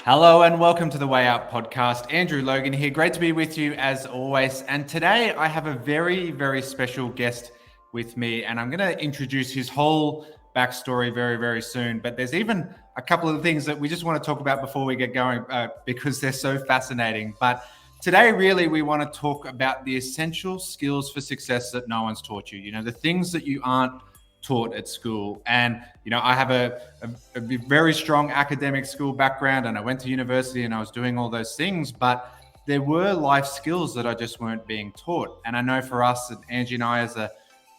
Hello and welcome to the Way Out podcast. Andrew Logan here. Great to be with you as always. And today I have a very, very special guest with me, and I'm going to introduce his whole backstory very, very soon. But there's even a couple of things that we just want to talk about before we get going because they're so fascinating. But today, really, we want to talk about the essential skills for success that no one's taught you. You know, the things that you aren't taught at school. And I have a very strong academic school background, and I went to university and I was doing all those things, but there were life skills that I just weren't being taught. And I know for us, and Angie and I, as a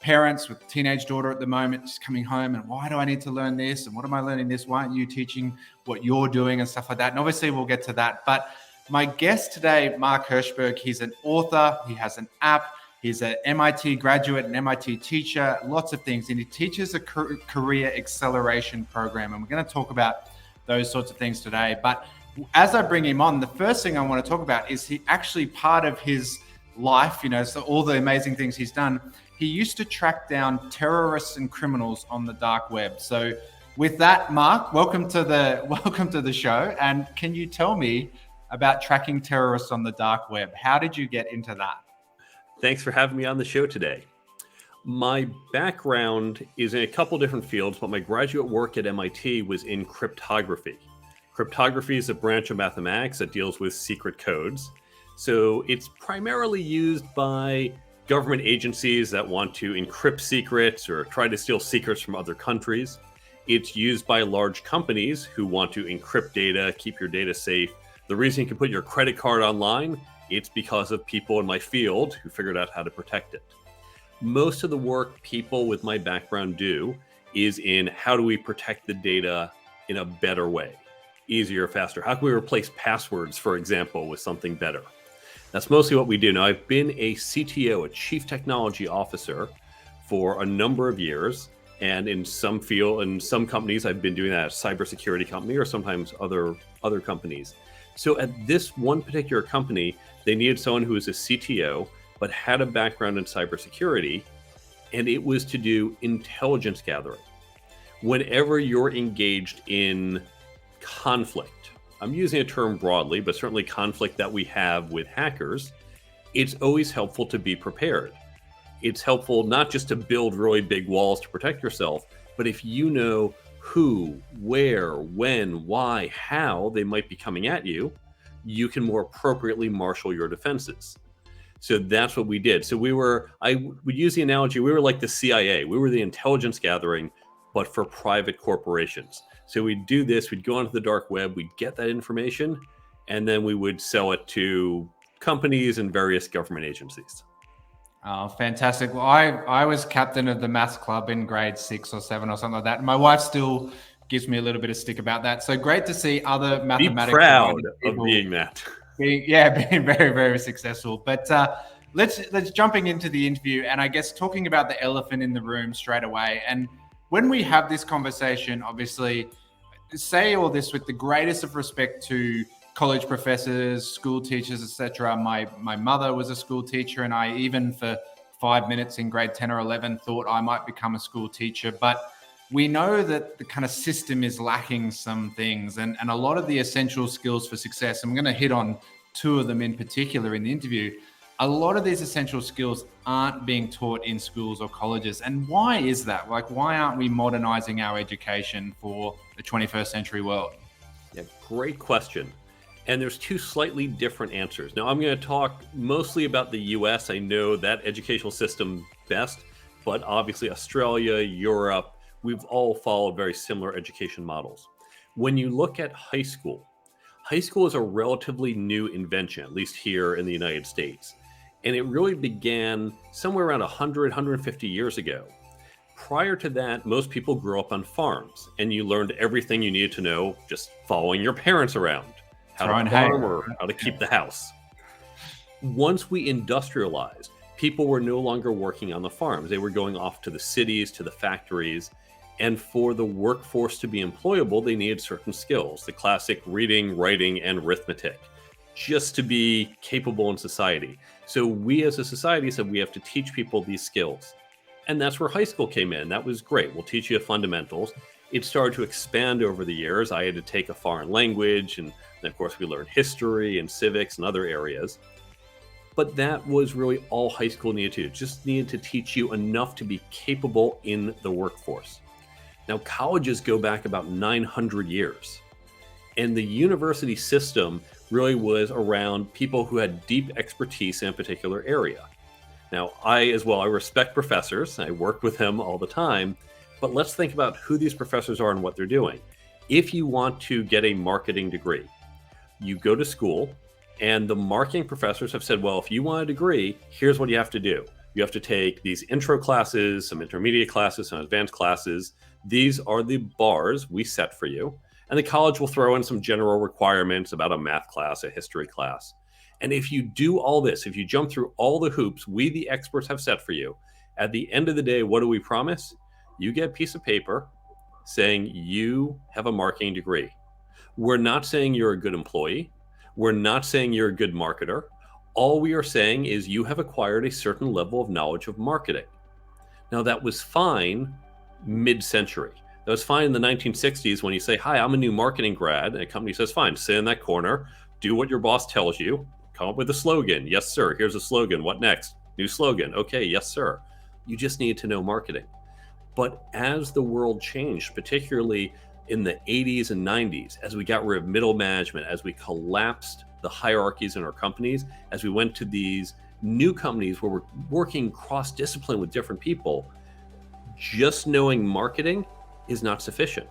parents with a teenage daughter at the moment, just coming home and why do I need to learn this, and what am I learning this, why aren't you teaching what you're doing, and stuff like that. And obviously we'll get to that, but my guest today, Mark Herschberg, he's an author, he has an app. He's an MIT graduate, an MIT teacher, lots of things. And he teaches a career acceleration program. And we're going to talk about those sorts of things today. But as I bring him on, the first thing I want to talk about is he actually part of his life, so all the amazing things he's done. He used to track down terrorists and criminals on the dark web. So with that, Mark, welcome to the show. And can you tell me about tracking terrorists on the dark web? How did you get into that? Thanks for having me on the show today. My background is in a couple different fields, but my graduate work at MIT was in cryptography. Cryptography is a branch of mathematics that deals with secret codes. So it's primarily used by government agencies that want to encrypt secrets or try to steal secrets from other countries. It's used by large companies who want to encrypt data, keep your data safe. The reason you can put your credit card online, it's because of people in my field who figured out how to protect it. Most of the work people with my background do is in how do we protect the data in a better way, easier, faster. How can we replace passwords, for example, with something better? That's mostly what we do. Now, I've been a CTO, a Chief Technology Officer, for a number of years. And in some companies, I've been doing that at a cybersecurity company or sometimes other companies. So at this one particular company, they needed someone who was a CTO, but had a background in cybersecurity, and it was to do intelligence gathering. Whenever you're engaged in conflict, I'm using a term broadly, but certainly conflict that we have with hackers, it's always helpful to be prepared. It's helpful not just to build really big walls to protect yourself, but if you know who, where, when, why, how they might be coming at you, you can more appropriately marshal your defenses. So that's what we did. So I would use the analogy, we were like the CIA. We were the intelligence gathering, but for private corporations. So we'd do this, we'd go onto the dark web, we'd get that information, and then we would sell it to companies and various government agencies. Oh, fantastic. Well, I was captain of the maths club in grade 6 or 7 or something like that. My wife still gives me a little bit of stick about that. So great to see other mathematics. Be proud of being that. Being very, very successful. But let's jumping into the interview, and I guess talking about the elephant in the room straight away. And when we have this conversation, obviously, say all this with the greatest of respect to college professors, school teachers, etc. My mother was a school teacher, and I even for 5 minutes in grade 10 or 11 thought I might become a school teacher. But we know that the kind of system is lacking some things, and a lot of the essential skills for success, I'm going to hit on 2 of them in particular in the interview. A lot of these essential skills aren't being taught in schools or colleges. And why is that? Like, why aren't we modernizing our education for the 21st century world? Yeah, great question. And there's 2 slightly different answers. Now, I'm going to talk mostly about the US. I know that educational system best, but obviously Australia, Europe, we've all followed very similar education models. When you look at high school is a relatively new invention, at least here in the United States. And it really began somewhere around 100, 150 years ago. Prior to that, most people grew up on farms, and you learned everything you needed to know just following your parents around. How to farm or how to keep the house. Once we industrialized, people were no longer working on the farms. They were going off to the cities, to the factories. And for the workforce to be employable, they needed certain skills, the classic reading, writing, and arithmetic, just to be capable in society. So we as a society said we have to teach people these skills. And that's where high school came in. That was great. We'll teach you fundamentals. It started to expand over the years. I had to take a foreign language, and then of course we learned history and civics and other areas. But that was really all high school needed to do. Just needed to teach you enough to be capable in the workforce. Now, colleges go back about 900 years. And the university system really was around people who had deep expertise in a particular area. Now, I respect professors. I work with them all the time. But let's think about who these professors are and what they're doing. If you want to get a marketing degree, you go to school, and the marketing professors have said, well, if you want a degree, here's what you have to do. You have to take these intro classes, some intermediate classes, some advanced classes. These are the bars we set for you. And the college will throw in some general requirements about a math class, a history class. And if you do all this, if you jump through all the hoops we, the experts, have set for you, at the end of the day, what do we promise? You get a piece of paper saying you have a marketing degree. We're not saying you're a good employee. We're not saying you're a good marketer. All we are saying is you have acquired a certain level of knowledge of marketing. Now, that was fine mid-century. That was fine in the 1960s when you say, hi, I'm a new marketing grad, and a company says, fine, sit in that corner, do what your boss tells you, come up with a slogan. Yes, sir. Here's a slogan. What next? New slogan. Okay, yes, sir. You just need to know marketing. But as the world changed, particularly in the 80s and 90s, as we got rid of middle management, as we collapsed the hierarchies in our companies, as we went to these new companies where we're working cross-discipline with different people, just knowing marketing is not sufficient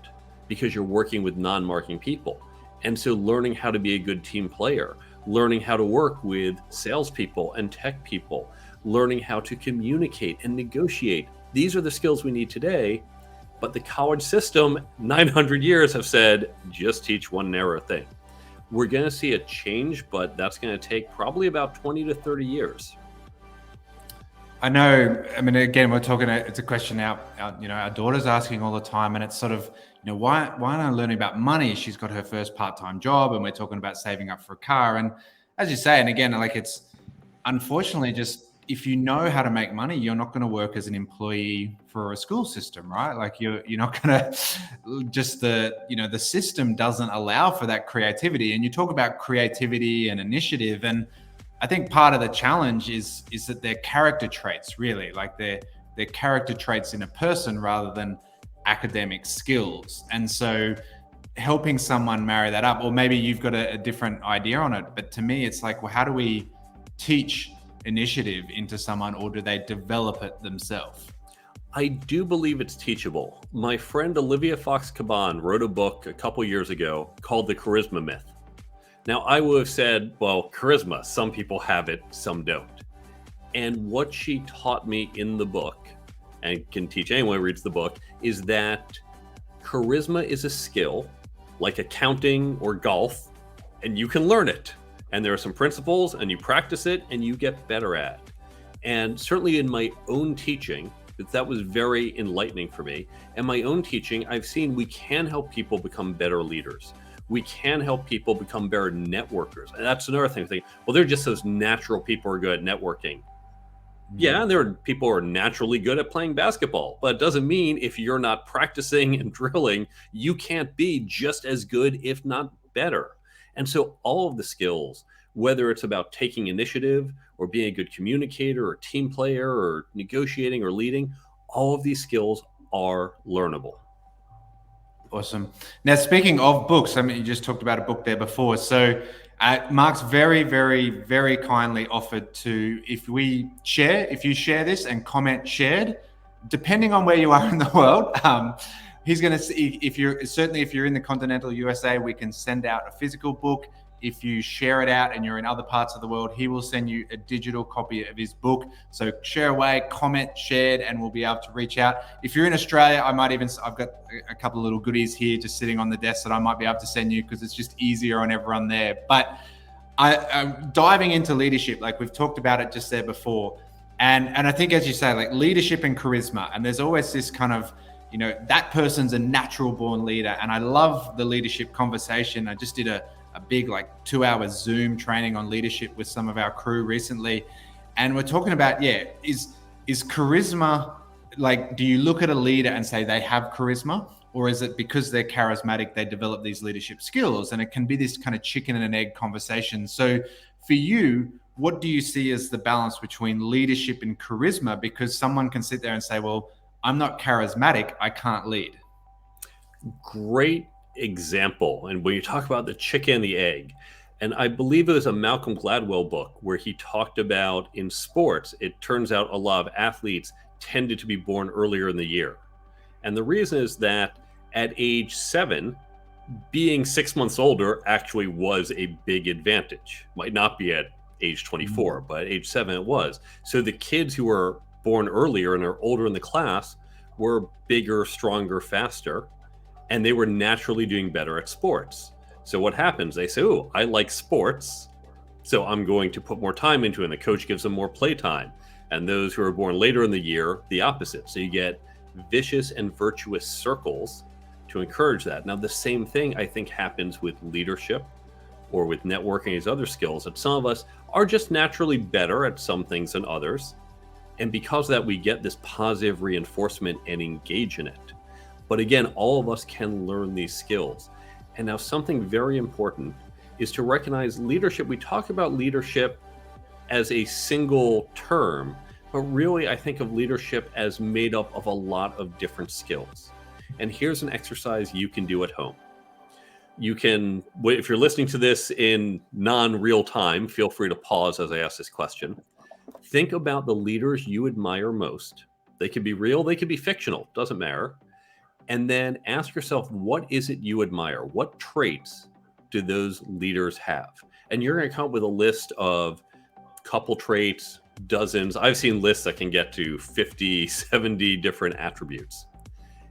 because you're working with non-marketing people. And so learning how to be a good team player, learning how to work with salespeople and tech people, learning how to communicate and negotiate. These are the skills we need today. But the college system, 900 years, have said, just teach one narrow thing. We're going to see a change, but that's going to take probably about 20 to 30 years. I know, I mean, again, we're talking, it's a question our daughter's asking all the time, and it's sort of, why aren't I learning about money? She's got her first part-time job, and we're talking about saving up for a car. And as you say, and again, like, it's unfortunately just, if you know how to make money, you're not going to work as an employee for a school system, right? Like you're not going to just the system doesn't allow for that creativity. And you talk about creativity and initiative. And I think part of the challenge is that they're character traits, really, like they're character traits in a person rather than academic skills. And so helping someone marry that up, or maybe you've got a different idea on it. But to me, it's like, well, how do we teach initiative into someone, or do they develop it themselves? I do believe it's teachable. My friend Olivia Fox-Caban wrote a book a couple years ago called The Charisma Myth. Now, I would have said, well, charisma, some people have it, some don't. And what she taught me in the book, and can teach anyone who reads the book, is that charisma is a skill like accounting or golf, and you can learn it. And there are some principles, and you practice it, and you get better at it. And certainly in my own teaching, that was very enlightening for me. In my own teaching, I've seen we can help people become better leaders. We can help people become better networkers. And that's another thing. Well, they're just those natural people who are good at networking. Yeah, and there are people who are naturally good at playing basketball, but it doesn't mean if you're not practicing and drilling, you can't be just as good, if not better. And so all of the skills, whether it's about taking initiative or being a good communicator or team player or negotiating or leading, all of these skills are learnable. Awesome. Now, speaking of books, I mean, you just talked about a book there before. So Mark's very, very, very kindly offered to, if you share this and comment shared, depending on where you are in the world, he's going to see if you're in the continental USA, we can send out a physical book. If you share it out and you're in other parts of the world, he will send you a digital copy of his book. So share away, comment, shared, and we'll be able to reach out. If you're in Australia, I've got a couple of little goodies here just sitting on the desk that I might be able to send you because it's just easier on everyone there. But I'm diving into leadership, like we've talked about it just there before. And I think, as you say, like leadership and charisma, and there's always this kind of, that person's a natural born leader. And I love the leadership conversation. I just did a big 2-hour Zoom training on leadership with some of our crew recently. And we're talking about, is charisma, do you look at a leader and say they have charisma? Or is it because they're charismatic, they develop these leadership skills? And it can be this kind of chicken and egg conversation. So for you, what do you see as the balance between leadership and charisma? Because someone can sit there and say, well, I'm not charismatic, I can't lead. Great example. And when you talk about the chicken and the egg, and I believe it was a Malcolm Gladwell book where he talked about in sports, it turns out a lot of athletes tended to be born earlier in the year. And the reason is that at age 7, being 6 months older actually was a big advantage. Might not be at age 24, but at age 7 it was. So the kids who were born earlier and are older in the class were bigger, stronger, faster, and they were naturally doing better at sports. So what happens? They say, oh, I like sports, so I'm going to put more time into it, and the coach gives them more play time. And those who are born later in the year, the opposite. So you get vicious and virtuous circles to encourage that. Now, the same thing I think happens with leadership or with networking and these other skills, that some of us are just naturally better at some things than others. And because of that, we get this positive reinforcement and engage in it. But again, all of us can learn these skills. And now something very important is to recognize leadership. We talk about leadership as a single term, but really I think of leadership as made up of a lot of different skills. And here's an exercise you can do at home. You can, if you're listening to this in non-real time, feel free to pause as I ask this question. Think about the leaders you admire most. They could be real, they could be fictional, doesn't matter. And then ask yourself, what is it you admire? What traits do those leaders have? And you're going to come up with a list of couple traits, dozens. I've seen lists that can get to 50, 70 different attributes.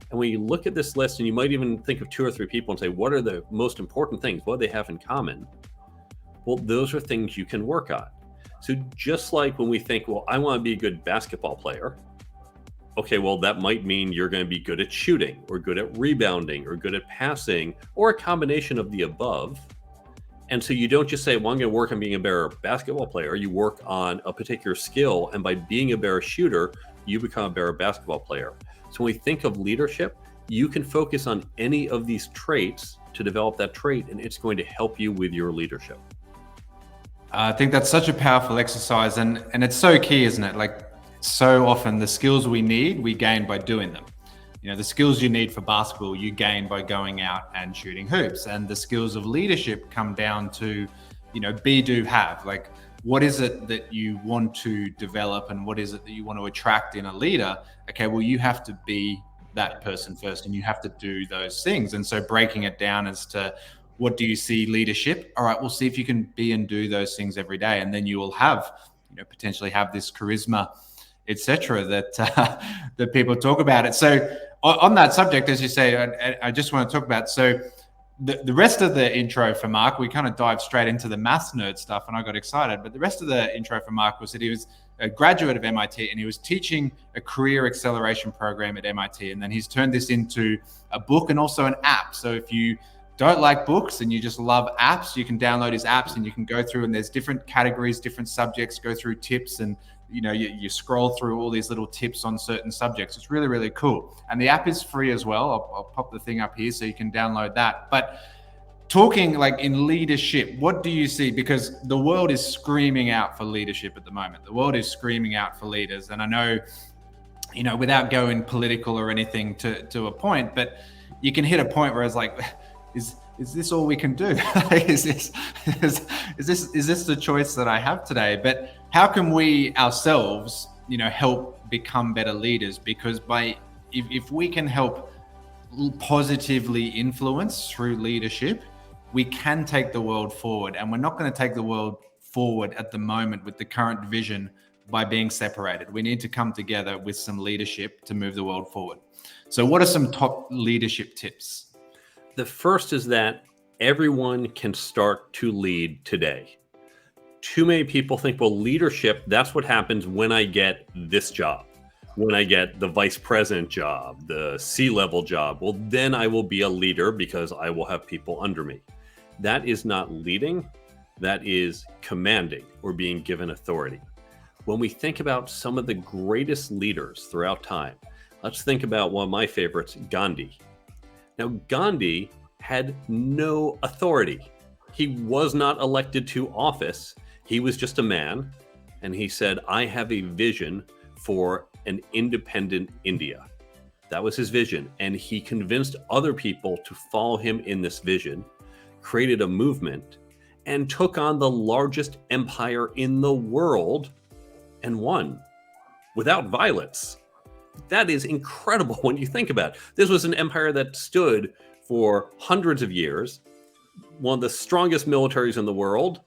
And when you look at this list, and you might even think of 2 or 3 people and say, what are the most important things? What do they have in common? Well, those are things you can work on. So just like when we think, well, I want to be a good basketball player. Okay, well, that might mean you're going to be good at shooting or good at rebounding or good at passing or a combination of the above. And so you don't just say, well, I'm going to work on being a better basketball player. You work on a particular skill. And by being a better shooter, you become a better basketball player. So when we think of leadership, you can focus on any of these traits to develop that trait, and it's going to help you with your leadership. I think that's such a powerful exercise, and it's so key, isn't it? Like, so often the skills we need, we gain by doing them. You know, the skills you need for basketball, you gain by going out and shooting hoops. And the skills of leadership come down to, you know, be, do, have. Like, what is it that you want to develop and what is it that you want to attract in a leader? Okay, well, you have to be that person first and you have to do those things. And so breaking it down as to what do you see leadership? All right, we'll see if you can be and do those things every day. And then you will have, you know, potentially have this charisma, etc., that people talk about it. So on that subject, as you say, I just want to talk about, so the rest of the intro for Mark, we kind of dived straight into the maths nerd stuff and I got excited, but the rest of the intro for Mark was that he was a graduate of MIT and he was teaching a career acceleration program at MIT. And then he's turned this into a book and also an app. So if you don't like books and you just love apps, you can download his apps and you can go through, and there's different categories, different subjects, go through tips, and you know, you scroll through all these little tips on certain subjects. It's really, really cool. And the app is free as well. I'll pop the thing up here so you can download that. But talking like in leadership, what do you see? Because the world is screaming out for leadership at the moment. The world is screaming out for leaders. And I know, you know, without going political or anything to a point, but you can hit a point where it's like, is this all we can do? is this the choice that I have today? But how can we ourselves, you know, help become better leaders? Because if we can help positively influence through leadership, we can take the world forward. And we're not going to take the world forward at the moment with the current vision by being separated. We need to come together with some leadership to move the world forward. So what are some top leadership tips? The first is that everyone can start to lead today. Too many people think, well, leadership, that's what happens when I get this job, when I get the vice president job, the C-level job. Well, then I will be a leader because I will have people under me. That is not leading. That is commanding or being given authority. When we think about some of the greatest leaders throughout time, let's think about one of my favorites, Gandhi. Now, Gandhi had no authority. He was not elected to office. He was just a man. And he said, I have a vision for an independent India. That was his vision. And he convinced other people to follow him in this vision, created a movement, and took on the largest empire in the world and won without violence. That is incredible when you think about it. This was an empire that stood for hundreds of years, one of the strongest militaries in the world,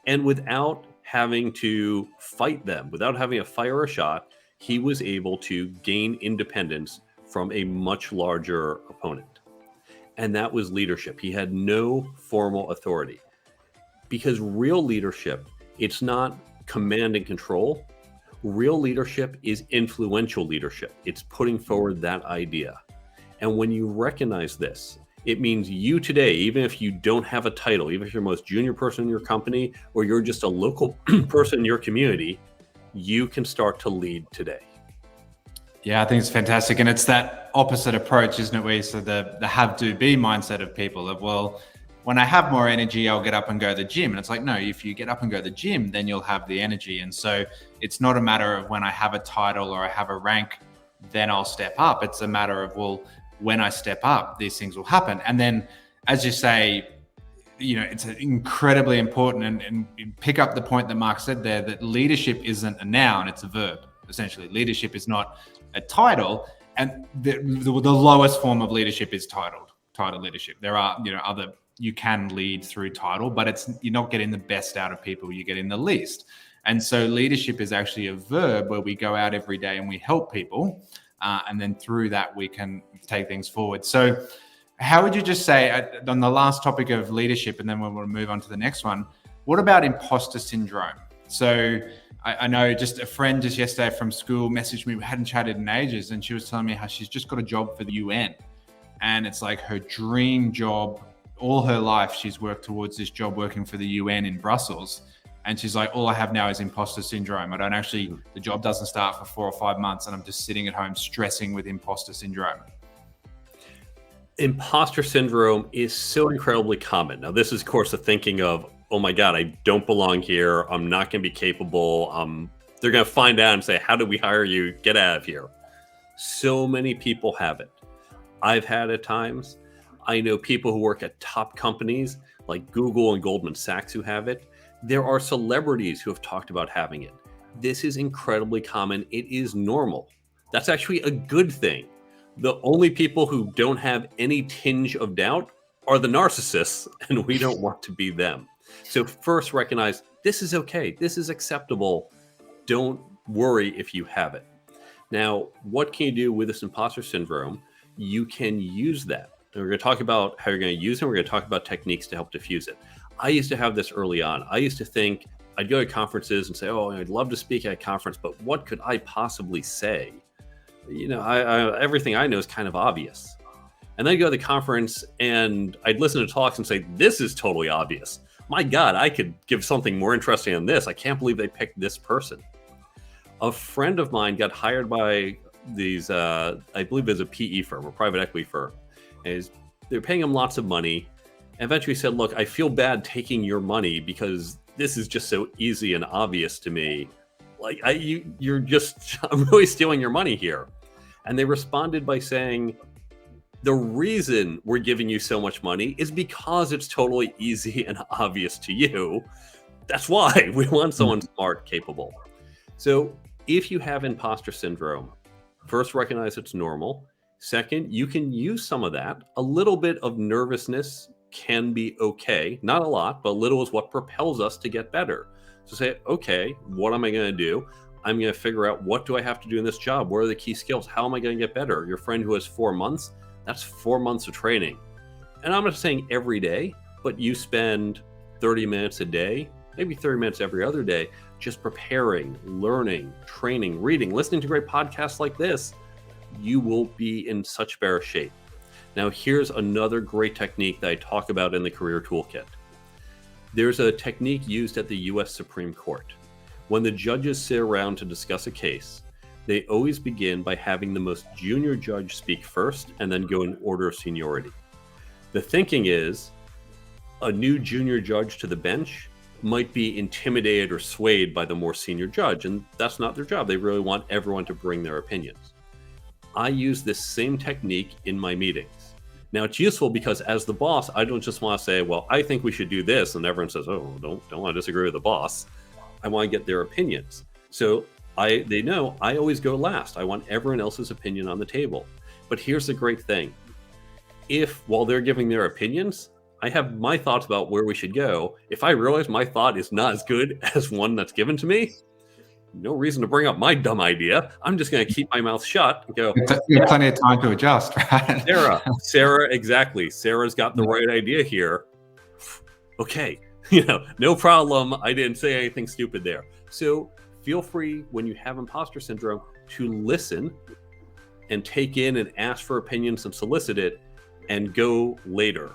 and without having to fight them, without having to fire a shot, he was able to gain independence from a much larger opponent. And that was leadership. He had no formal authority. Because real leadership, it's not command and control. Real leadership is influential leadership. It's putting forward that idea. And when you recognize this, it means you today, even if you don't have a title, even if you're the most junior person in your company, or you're just a local person in your community, you can start to lead today. Yeah, I think it's fantastic. And it's that opposite approach, isn't it? Where you said the have to be mindset of people of, well, when I have more energy, I'll get up and go to the gym. And it's like, no, if you get up and go to the gym, then you'll have the energy. And so it's not a matter of when I have a title or I have a rank, then I'll step up. It's a matter of, well, when I step up, these things will happen. And then, as you say, it's incredibly important, and pick up the point that Mark said there, that leadership isn't a noun, it's a verb. Essentially, leadership is not a title, and the lowest form of leadership is title leadership. There are, other, you can lead through title, but you're not getting the best out of people, you're getting the least. And so leadership is actually a verb where we go out every day and we help people. And then through that, we can take things forward. So how would you just say, on the last topic of leadership, and then we'll move on to the next one, what about imposter syndrome? So I know just a friend just yesterday from school messaged me, we hadn't chatted in ages, and she was telling me how she's just got a job for the UN. And it's like her dream job. All her life, she's worked towards this job working for the UN in Brussels. And she's like, all I have now is imposter syndrome. The job doesn't start for 4 or 5 months, and I'm just sitting at home stressing with imposter syndrome. Imposter syndrome is so incredibly common. Now, this is, of course, the thinking of, oh my God, I don't belong here. I'm not going to be capable. They're going to find out and say, how did we hire you? Get out of here. So many people have it. I've had it at times. I know people who work at top companies like Google and Goldman Sachs who have it. There are celebrities who have talked about having it. This is incredibly common. It is normal. That's actually a good thing. The only people who don't have any tinge of doubt are the narcissists, and we don't want to be them. So first recognize this is okay. This is acceptable. Don't worry if you have it. Now, what can you do with this imposter syndrome? You can use that. And we're going to talk about how you're going to use it. We're going to talk about techniques to help diffuse it. I used to have this early on. I used to think I'd go to conferences and say, oh, I'd love to speak at a conference, but what could I possibly say? Everything I know is kind of obvious. And then I'd go to the conference and I'd listen to talks and say, this is totally obvious. My God, I could give something more interesting than this. I can't believe they picked this person. A friend of mine got hired by these, I believe it's a PE firm, a private equity firm. And they're paying him lots of money. And eventually said, look, I feel bad taking your money because this is just so easy and obvious to me. Like, you're just, I'm really stealing your money here. And they responded by saying, the reason we're giving you so much money is because it's totally easy and obvious to you. That's why we want someone smart, capable. So if you have imposter syndrome, first recognize it's normal. Second, you can use some of that. A little bit of nervousness can be okay. Not a lot, but a little is what propels us to get better. So say, okay, what am I going to do? I'm going to figure out, what do I have to do in this job? What are the key skills? How am I going to get better? Your friend who has 4 months, that's 4 months of training. And I'm not saying every day, but you spend 30 minutes a day, maybe 30 minutes every other day, just preparing, learning, training, reading, listening to great podcasts like this. You will be in such better shape. Now, here's another great technique that I talk about in the Career Toolkit. There's a technique used at the U.S. Supreme Court. When the judges sit around to discuss a case, they always begin by having the most junior judge speak first and then go in order of seniority. The thinking is a new junior judge to the bench might be intimidated or swayed by the more senior judge, and that's not their job. They really want everyone to bring their opinions. I use this same technique in my meetings. Now, it's useful because as the boss, I don't just want to say, well, I think we should do this, and everyone says, oh, don't want to disagree with the boss. I want to get their opinions. So they know I always go last. I want everyone else's opinion on the table. But here's the great thing. If while they're giving their opinions, I have my thoughts about where we should go. If I realize my thought is not as good as one that's given to me, no reason to bring up my dumb idea. I'm just going to keep my mouth shut and go, you have plenty of time to adjust, right? Sarah, exactly. Sarah's got the right idea here. Okay, no problem. I didn't say anything stupid there. So feel free when you have imposter syndrome to listen and take in and ask for opinions and solicit it and go later,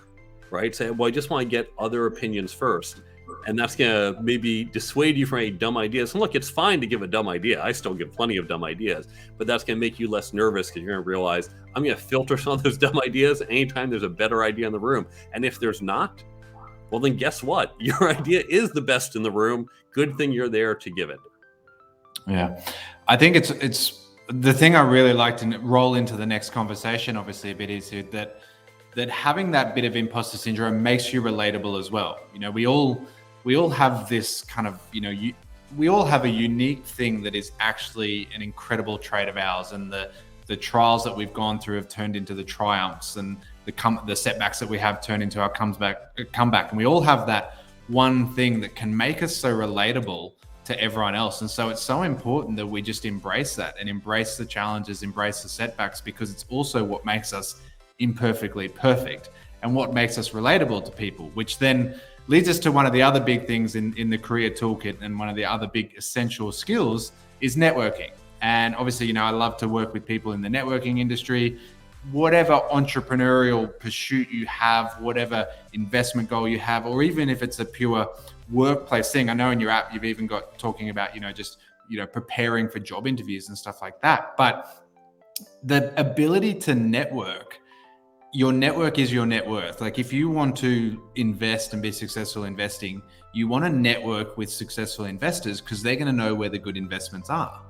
right? Say, well, I just want to get other opinions first. And that's going to maybe dissuade you from any dumb ideas. And look, it's fine to give a dumb idea. I still give plenty of dumb ideas, but that's going to make you less nervous because you're going to realize I'm going to filter some of those dumb ideas anytime there's a better idea in the room. And if there's not, well, then guess what? Your idea is the best in the room. Good thing you're there to give it. Yeah. I think it's the thing I really like to roll into the next conversation, obviously, a bit is that having that bit of imposter syndrome makes you relatable as well. We all have this kind of, we all have a unique thing that is actually an incredible trait of ours. And the trials that we've gone through have turned into the triumphs, and the setbacks that we have turned into our comeback. And we all have that one thing that can make us so relatable to everyone else. And so it's so important that we just embrace that and embrace the challenges, embrace the setbacks, because it's also what makes us imperfectly perfect and what makes us relatable to people, which then leads us to one of the other big things in the career toolkit, and one of the other big essential skills is networking. And obviously, I love to work with people in the networking industry. Whatever entrepreneurial pursuit you have, whatever investment goal you have, or even if it's a pure workplace thing. I know in your app you've even got talking about preparing for job interviews and stuff like that. But the ability to network, your network is your net worth. Like if you want to invest and be successful investing, you want to network with successful investors because they're going to know where the good investments are.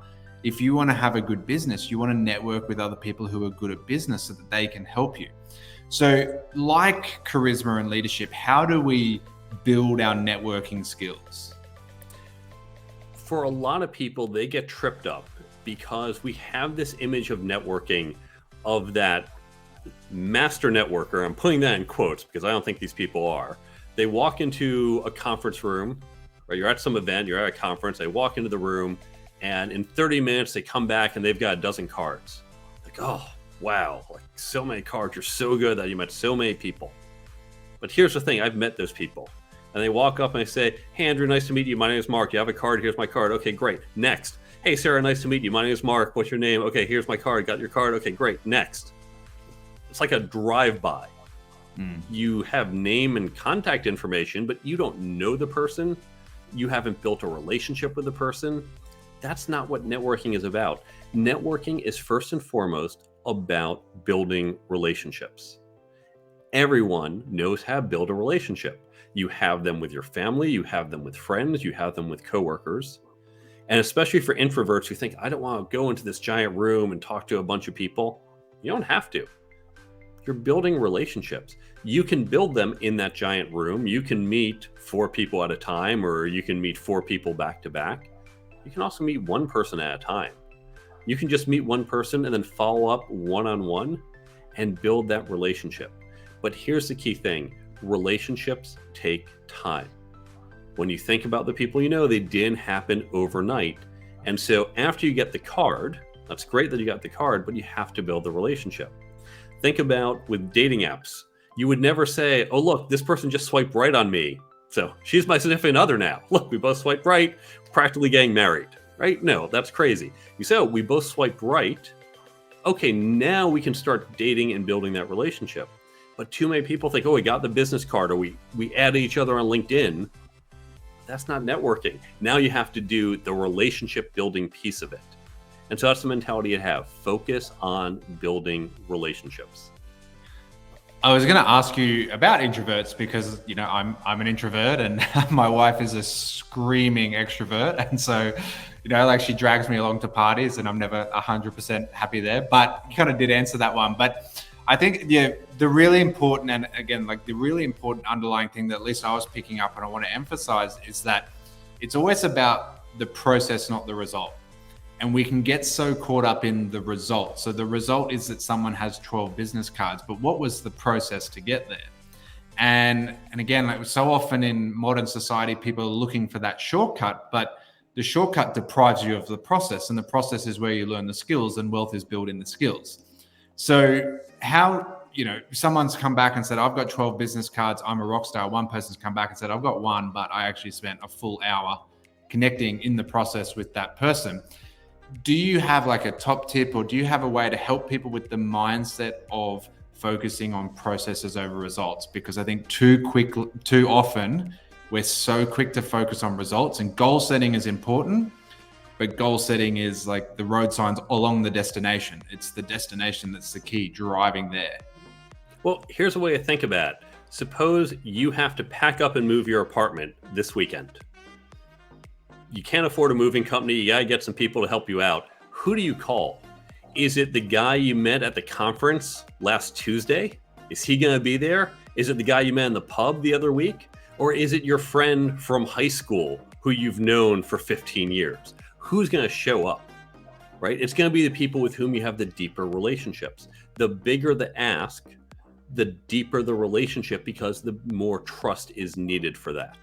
If you want to have a good business, you want to network with other people who are good at business so that they can help you. So like charisma and leadership, how do we build our networking skills? For a lot of people, they get tripped up because we have this image of networking of that master networker. I'm putting that in quotes because I don't think these people are. They walk into a conference room, or you're at some event, you're at a conference, they walk into the room, and in 30 minutes, they come back and they've got a dozen cards. Like, oh, wow, like so many cards. You're so good that you met so many people. But here's the thing, I've met those people. And they walk up and they say, hey, Andrew, nice to meet you. My name is Mark. You have a card? Here's my card. Okay, great. Next. Hey, Sarah, nice to meet you. My name is Mark. What's your name? Okay, here's my card. Got your card? Okay, great. Next. It's like a drive-by. You have name and contact information, but you don't know the person. You haven't built a relationship with the person. That's not what networking is about. Networking is first and foremost about building relationships. Everyone knows how to build a relationship. You have them with your family, you have them with friends, you have them with coworkers. And especially for introverts who think, I don't want to go into this giant room and talk to a bunch of people. You don't have to. You're building relationships. You can build them in that giant room. You can meet 4 people at a time, or you can meet 4 people back to back. You can also meet one person at a time. You can just meet one person and then follow up one-on-one and build that relationship. But here's the key thing. Relationships take time. When you think about the people they didn't happen overnight. And so after you get the card, that's great that you got the card, but you have to build the relationship. Think about with dating apps. You would never say, oh, look, this person just swiped right on me, so she's my significant other now. Look, we both swiped right, practically getting married, right? No, that's crazy. You say, oh, we both swiped right. Okay, now we can start dating and building that relationship. But too many people think, oh, we got the business card, or we added each other on LinkedIn. That's not networking. Now you have to do the relationship building piece of it. And so that's the mentality to have. Focus on building relationships. I was going to ask you about introverts because, I'm an introvert and my wife is a screaming extrovert. And so, she drags me along to parties and I'm never 100% happy there, but you kind of did answer that one. But I think, the really important, and again, the really important underlying thing that at least I was picking up and I want to emphasize is that it's always about the process, not the result. And we can get so caught up in the result. So the result is that someone has 12 business cards, but what was the process to get there? And again, so often in modern society, people are looking for that shortcut, but the shortcut deprives you of the process. And the process is where you learn the skills, and wealth is built in the skills. So how, someone's come back and said, I've got 12 business cards, I'm a rock star. One person's come back and said, I've got one, but I actually spent a full hour connecting in the process with that person. Do you have a top tip, or do you have a way to help people with the mindset of focusing on processes over results? Because I think too often we're so quick to focus on results, and goal setting is important, but goal setting is like the road signs along the destination. It's the destination that's the key, driving there. Well, here's a way to think about it. Suppose you have to pack up and move your apartment this weekend. You can't afford a moving company. You got to get some people to help you out. Who do you call? Is it the guy you met at the conference last Tuesday? Is he going to be there? Is it the guy you met in the pub the other week? Or is it your friend from high school who you've known for 15 years? Who's going to show up, right? It's going to be the people with whom you have the deeper relationships. The bigger the ask, the deeper the relationship, because the more trust is needed for that.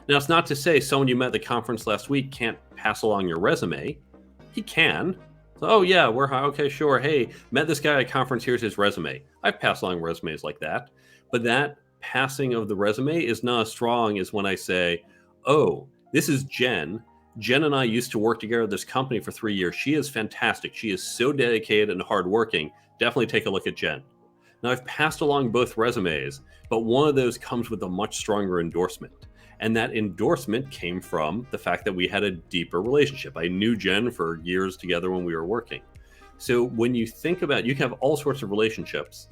Now, it's not to say someone you met at the conference last week can't pass along your resume. He can. So, oh, yeah, okay, sure. Hey, met this guy at a conference. Here's his resume. I've passed along resumes like that. But that passing of the resume is not as strong as when I say, oh, this is Jen. Jen and I used to work together at this company for 3 years. She is fantastic. She is so dedicated and hardworking. Definitely take a look at Jen. Now, I've passed along both resumes, but one of those comes with a much stronger endorsement. And that endorsement came from the fact that we had a deeper relationship. I knew Jen for years together when we were working. So when you think about, you can have all sorts of relationships,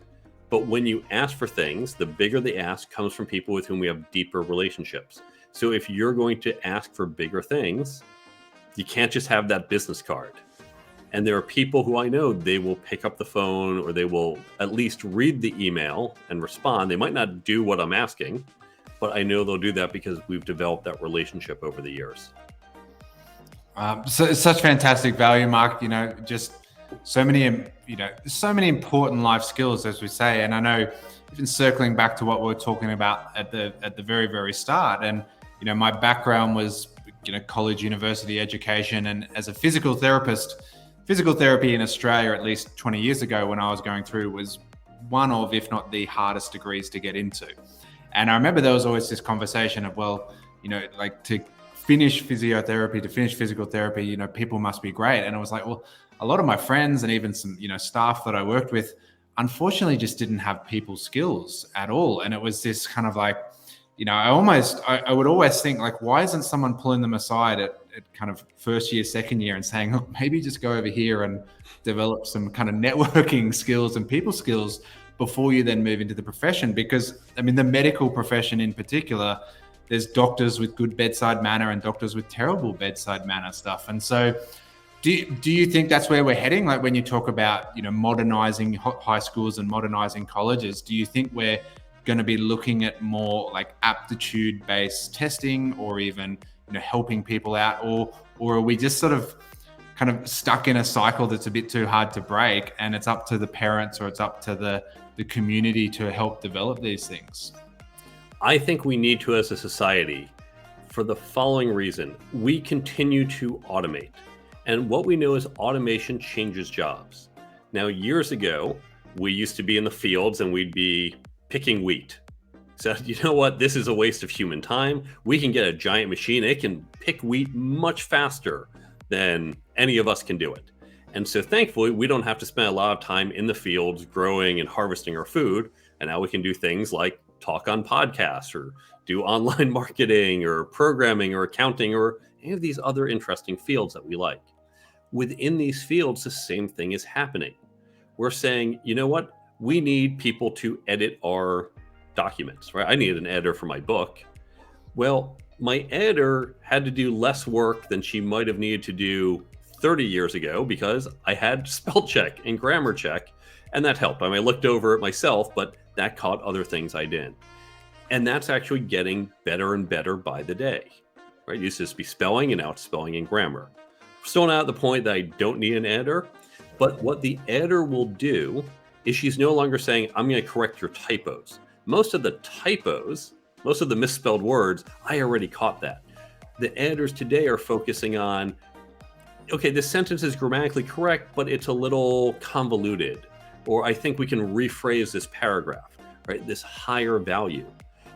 but when you ask for things, the bigger the ask comes from people with whom we have deeper relationships. So if you're going to ask for bigger things, you can't just have that business card. And there are people who I know, they will pick up the phone, or they will at least read the email and respond. They might not do what I'm asking, but I know they'll do that because we've developed that relationship over the years. So it's such fantastic value, Mark. Just so many important life skills, as we say. And I know, even circling back to what we were talking about at the very, very start. And my background was college, university education, and as a physical therapist. Physical therapy in Australia, at least 20 years ago when I was going through, was one of, if not the hardest degrees to get into. And I remember there was always this conversation of, to finish physiotherapy, to finish physical therapy, people must be great. And I was like, well, a lot of my friends and even some, staff that I worked with, unfortunately just didn't have people skills at all. And it was this kind of I would always think, why isn't someone pulling them aside at kind of first year, second year and saying, look, maybe just go over here and develop some kind of networking skills and people skills before you then move into the profession? Because the medical profession in particular, there's doctors with good bedside manner and doctors with terrible bedside manner stuff. And so do you think that's where we're heading? Like when you talk about, modernizing high schools and modernizing colleges, do you think we're going to be looking at more like aptitude based testing, or even, helping people out, or are we just sort of kind of stuck in a cycle that's a bit too hard to break, and it's up to the parents or it's up to the community to help develop these things? I think we need to, as a society, for the following reason. We continue to automate. And what we know is automation changes jobs. Now, years ago, we used to be in the fields and we'd be picking wheat. So, you know what? This is a waste of human time. We can get a giant machine. It can pick wheat much faster than any of us can do it. And so thankfully, we don't have to spend a lot of time in the fields growing and harvesting our food. And now we can do things like talk on podcasts, or do online marketing, or programming, or accounting, or any of these other interesting fields that we like. Within these fields, the same thing is happening. We're saying, you know what? We need people to edit our documents, right? I need an editor for my book. Well, my editor had to do less work than she might have needed to do 30 years ago because I had spell check and grammar check, and that helped. I looked over it myself, but that caught other things I didn't. And that's actually getting better and better by the day, right? It used to just be spelling, and now it's spelling and grammar. Still not at the point that I don't need an editor, but what the editor will do is she's no longer saying, I'm going to correct your typos. Most of the typos, most of the misspelled words, I already caught that. The editors today are focusing on, okay, this sentence is grammatically correct, but it's a little convoluted. Or I think we can rephrase this paragraph, right? This higher value.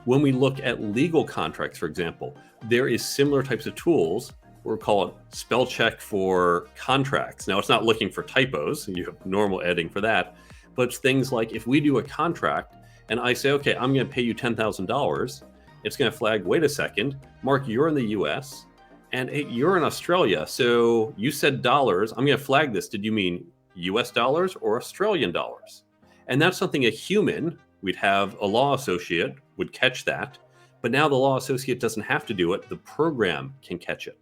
When we look at legal contracts, for example, there is similar types of tools. We'll call it spell check for contracts. Now, it's not looking for typos. You have normal editing for that. But it's things like if we do a contract and I say, okay, I'm going to pay you $10,000, it's going to flag, wait a second, Mark, you're in the US and hey, you're in Australia. So you said dollars. I'm going to flag this. Did you mean US dollars or Australian dollars? And that's something a human, we'd have a law associate, would catch that. But now the law associate doesn't have to do it. The program can catch it.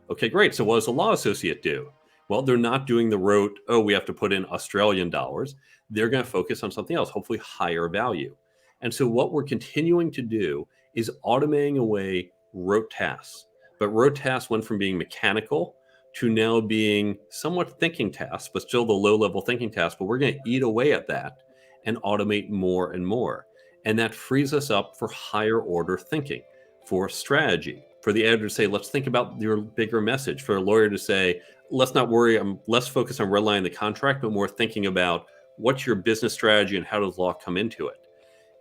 Okay, great. So what does the law associate do? Well, they're not doing the rote, oh, we have to put in Australian dollars. They're going to focus on something else, hopefully higher value. And so what we're continuing to do is automating away rote tasks. But rote tasks went from being mechanical to now being somewhat thinking tasks, but still the low-level thinking tasks. But we're going to eat away at that and automate more and more. And that frees us up for higher order thinking, for strategy, for the editor to say, let's think about your bigger message, for a lawyer to say, let's not worry, I'm less focused on redlining the contract, but more thinking about what's your business strategy and how does law come into it.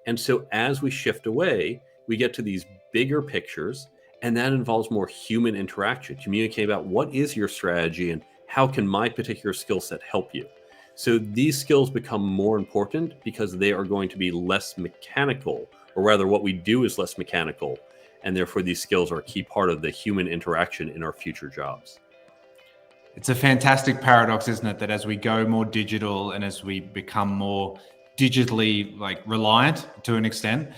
And so as we shift away, we get to these bigger pictures, and that involves more human interaction, communicating about what is your strategy and how can my particular skill set help you. So these skills become more important because they are going to be less mechanical, or rather what we do is less mechanical. And therefore these skills are a key part of the human interaction in our future jobs. It's a fantastic paradox, isn't it? That as we go more digital and as we become more digitally reliant to an extent,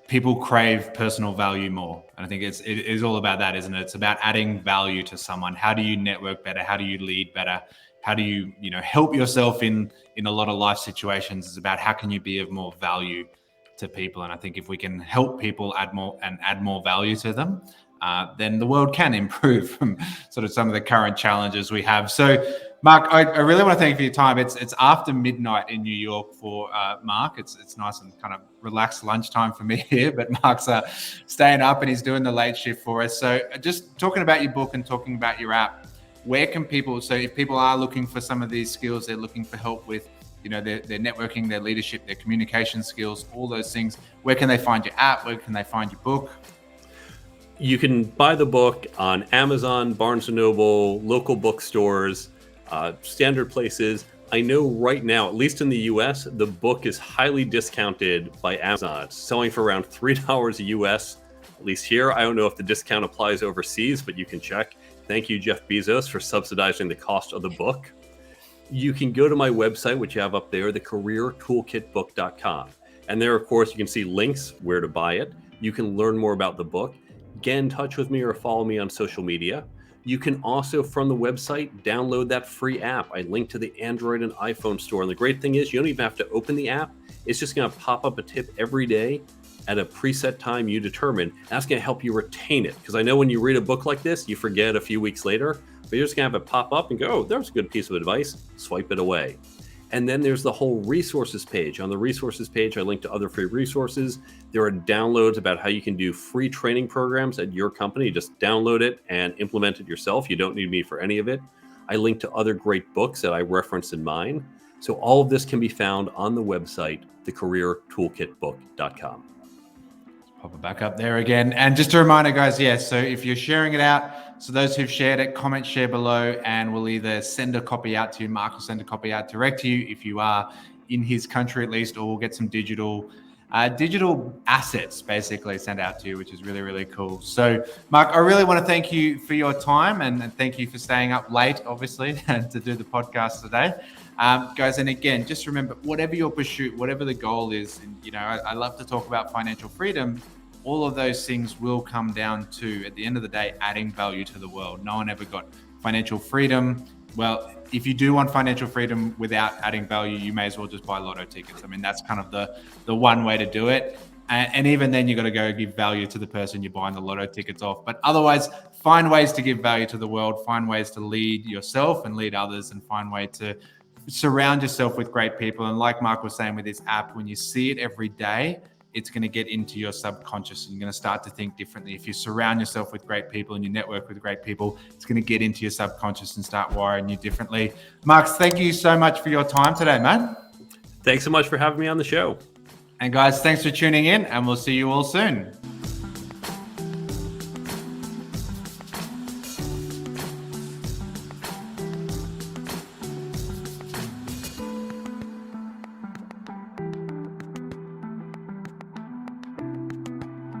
people crave personal value more. And I think it is all about that, isn't it? It's about adding value to someone. How do you network better? How do you lead better? How do you help yourself in a lot of life situations? It's about how can you be of more value to people. And I think if we can help people add more value to them, then the world can improve from sort of some of the current challenges we have. So, Mark, I really want to thank you for your time. It's after midnight in New York for Mark. It's nice and kind of relaxed lunchtime for me here, but Mark's staying up and he's doing the late shift for us. So just talking about your book and talking about your app, where can people, so if people are looking for some of these skills, they're looking for help with their networking, their leadership, their communication skills, all those things, where can they find your app? Where can they find your book? You can buy the book on Amazon, Barnes & Noble, local bookstores, standard places. I know right now, at least in the US, the book is highly discounted by Amazon. It's selling for around $3 US, at least here. I don't know if the discount applies overseas, but you can check. Thank you, Jeff Bezos, for subsidizing the cost of the book. You can go to my website, which you have up there, thecareertoolkitbook.com. And there, of course, you can see links where to buy it. You can learn more about the book. Get in touch with me or follow me on social media. You can also, from the website, download that free app. I link to the Android and iPhone store. And the great thing is you don't even have to open the app. It's just going to pop up a tip every day at a preset time you determine. That's going to help you retain it. Because I know when you read a book like this, you forget a few weeks later, but you're just going to have it pop up and go, oh, there's a good piece of advice. Swipe it away. And then there's the whole resources page. On the resources page, I link to other free resources. There are downloads about how you can do free training programs at your company. Just download it and implement it yourself. You don't need me for any of it. I link to other great books that I referenced in mine. So all of this can be found on the website, thecareertoolkitbook.com. Pop it back up there again. And just a reminder, guys, so if you're sharing it out, so those who've shared it, comment, share below, and we'll either send a copy out to you. Mark will send a copy out direct to you if you are in his country at least, or we'll get some digital digital assets basically sent out to you, which is really, really cool. So Mark, I really want to thank you for your time and thank you for staying up late, obviously, to do the podcast today. Guys, and again, just remember, whatever your pursuit, whatever the goal is, and I love to talk about financial freedom. All of those things will come down to, at the end of the day, adding value to the world. No one ever got financial freedom. Well, if you do want financial freedom without adding value, you may as well just buy lotto tickets. I mean, that's kind of the one way to do it. And even then, you got to go give value to the person you're buying the lotto tickets off. But otherwise, find ways to give value to the world, find ways to lead yourself and lead others, and find ways to surround yourself with great people. And like Mark was saying with this app, when you see it every day, it's going to get into your subconscious and you're going to start to think differently. If you surround yourself with great people and you network with great people, it's going to get into your subconscious and start wiring you differently. Mark, thank you so much for your time today, man. Thanks so much for having me on the show. And guys, thanks for tuning in, and we'll see you all soon.